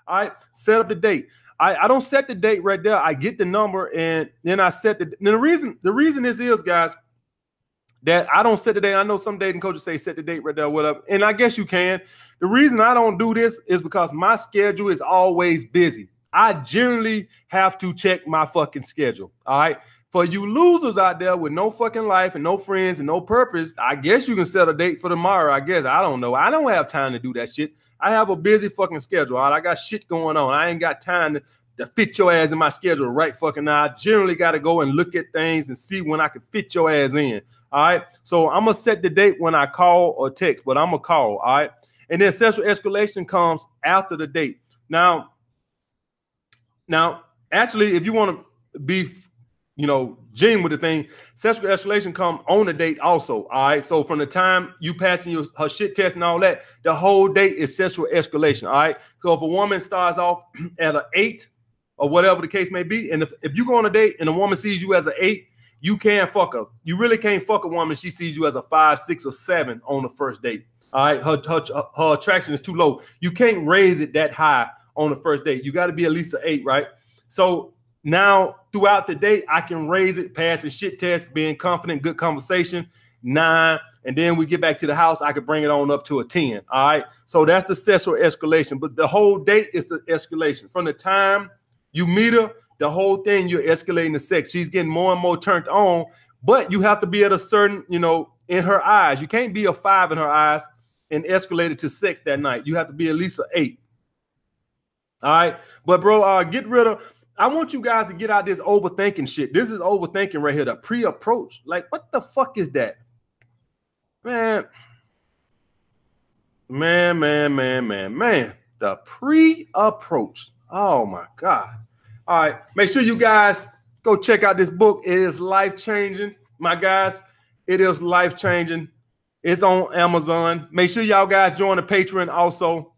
All right, set up the date. I don't set the date right there. I get the number and then I set the reason this is, guys, that I don't set the date. I know some dating coaches say set the date right there, whatever. And I guess you can. The reason I don't do this is because my schedule is always busy. I generally have to check my fucking schedule. All right. For you losers out there with no fucking life and no friends and no purpose, I guess you can set a date for tomorrow. I guess. I don't know. I don't have time to do that shit. I have a busy fucking schedule. All right? I got shit going on. I ain't got time to fit your ass in my schedule right fucking now. I generally got to go and look at things and see when I can fit your ass in. All right. So I'm going to set the date when I call or text, but I'm going to call. All right. And then sexual escalation comes after the date. Now, actually, if you want to be, genuine with the thing, sexual escalation come on the date also. All right. So from the time you passing her shit test and all that, the whole date is sexual escalation. All right. So if a woman starts off at an 8 or whatever the case may be, and if you go on a date and a woman sees you as an 8, you can't fuck her. You really can't fuck a woman. She sees you as a 5, 6, or 7 on the first date. All right. Her attraction is too low. You can't raise it that high on the first date. You got to be at least an 8, right? So now throughout the day, I can raise it, pass the shit test, being confident, good conversation, 9. And then we get back to the house, I could bring it on up to a 10. All right. So that's the sexual escalation. But the whole date is the escalation. From the time you meet her, the whole thing, you're escalating the sex. She's getting more and more turned on, but you have to be at a certain, in her eyes. You can't be a 5 in her eyes and escalate it to 6 that night. You have to be at least an 8. All right. But bro, get rid of, I want you guys to get out this overthinking shit. This is overthinking right here. The pre-approach. Like, what the fuck is that? Man. The pre-approach. Oh my God. All right. Make sure you guys go check out this book. It is life-changing. My guys, it is life-changing. It's on Amazon. Make sure y'all guys join the Patreon also.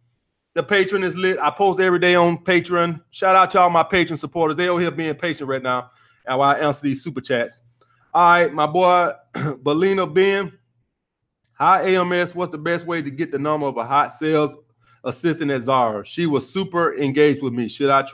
The Patreon is lit. I post every day on Patreon. Shout out to all my Patreon supporters. They over here being patient right now while I answer these super chats. All right, my boy, Belina Ben. Hi, AMS. What's the best way to get the number of a hot sales assistant at Zara? She was super engaged with me. Should I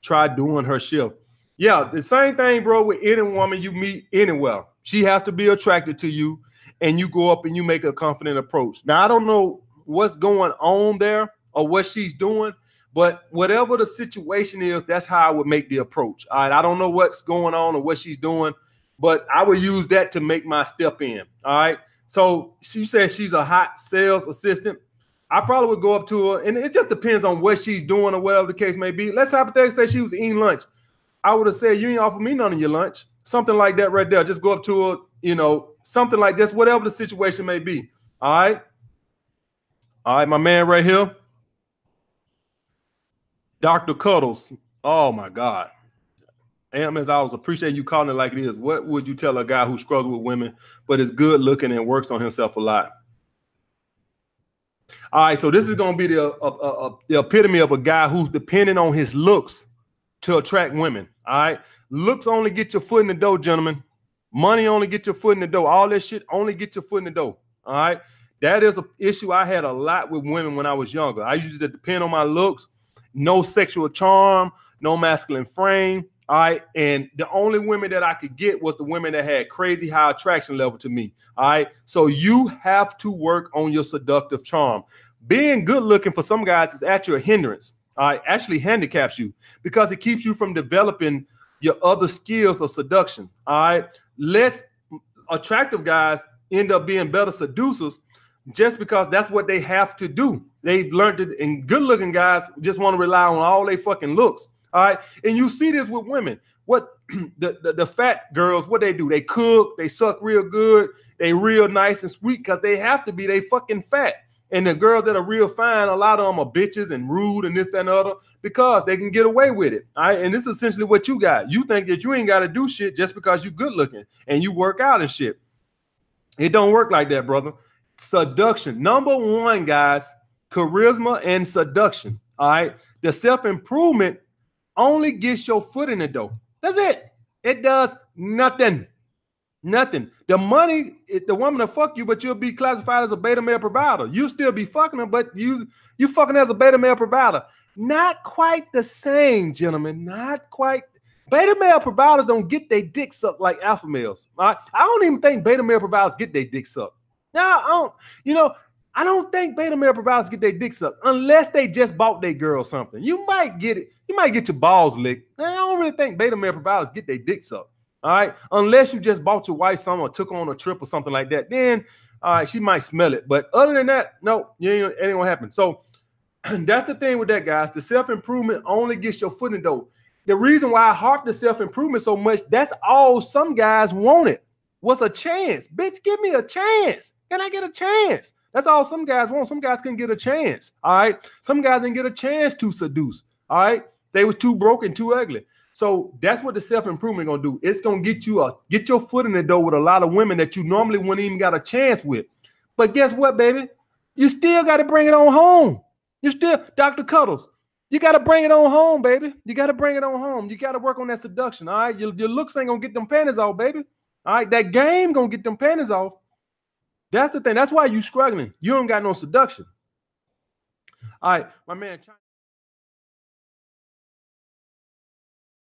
try doing her shift? Yeah, the same thing, bro, with any woman you meet anywhere. She has to be attracted to you, and you go up and you make a confident approach. Now, I don't know what's going on there or what she's doing, but whatever the situation is, that's how I would make the approach. All right, I don't know what's going on or what she's doing, but I would use that to make my step in. All right, so she says she's a hot sales assistant. I probably would go up to her, and it just depends on what she's doing or whatever the case may be. Let's hypothetically say she was eating lunch. I would have said, you ain't offer me none of your lunch. Something like that right there. Just go up to her, something like this, whatever the situation may be. All right. All right, my man right here. Dr. Cuddles. Oh, my God. As I always appreciate you calling it like it is. What would you tell a guy who struggles with women but is good looking and works on himself a lot? All right, so this is going to be the epitome of a guy who's depending on his looks to attract women. All right, looks only get your foot in the door, gentlemen. Money only get your foot in the door. All this shit only get your foot in the door. All right, that is an issue I had a lot with women when I was younger. I used to depend on my looks, no sexual charm, no masculine frame. All right, and the only women that I could get was the women that had crazy high attraction level to me. All right, so you have to work on your seductive charm. Being good looking for some guys is actually a hindrance. All right, actually handicaps you because it keeps you from developing your other skills of seduction. All right, less attractive guys end up being better seducers just because that's what they have to do. They've learned it, and good looking guys just want to rely on all their fucking looks. All right, and you see this with women. What the fat girls, what they do? They cook, they suck real good, they real nice and sweet because they have to be. They fucking fat. And the girls that are real fine, a lot of them are bitches and rude and this, that, and the other because they can get away with it. All right, and this is essentially what you got. You think that you ain't got to do shit just because you good looking and you work out and shit. It don't work like that, brother. Seduction. Number one, guys, charisma and seduction. All right, the self-improvement only gets your foot in the door. That's it. It does nothing. Nothing. The money, the woman will fuck you, but you'll be classified as a beta male provider. You'll still be fucking her, but you fucking as a beta male provider. Not quite the same, gentlemen. Not quite. Beta male providers don't get their dick sucked like alpha males. All right? I don't even think beta male providers get their dick sucked. Now, I don't think beta male providers get their dick sucked unless they just bought their girl something. You might get it. You might get your balls licked. I don't really think beta male providers get their dick sucked. All right, unless you just bought your wife something or took on a trip or something like that, then all right, she might smell it. But other than that, no, it ain't gonna happen. So that's the thing with that, guys. The self-improvement only gets your foot in the door. The reason why I harp the self-improvement so much, that's all some guys wanted was a chance. Bitch, give me a chance. Can I get a chance? That's all some guys want. Some guys can get a chance. All right. Some guys didn't get a chance to seduce. All right. They was too broke and too ugly. So that's what the self-improvement gonna do. It's gonna get your foot in the door with a lot of women that you normally wouldn't even got a chance with. But guess what, baby? You still got to bring it on home. You still, Dr. Cuddles, you got to bring it on home, baby. You got to bring it on home. You got to work on that seduction. All right. Your looks ain't gonna get them panties off, baby. All right. That game gonna get them panties off. That's the thing. That's why you struggling. You don't got no seduction. All right, my man.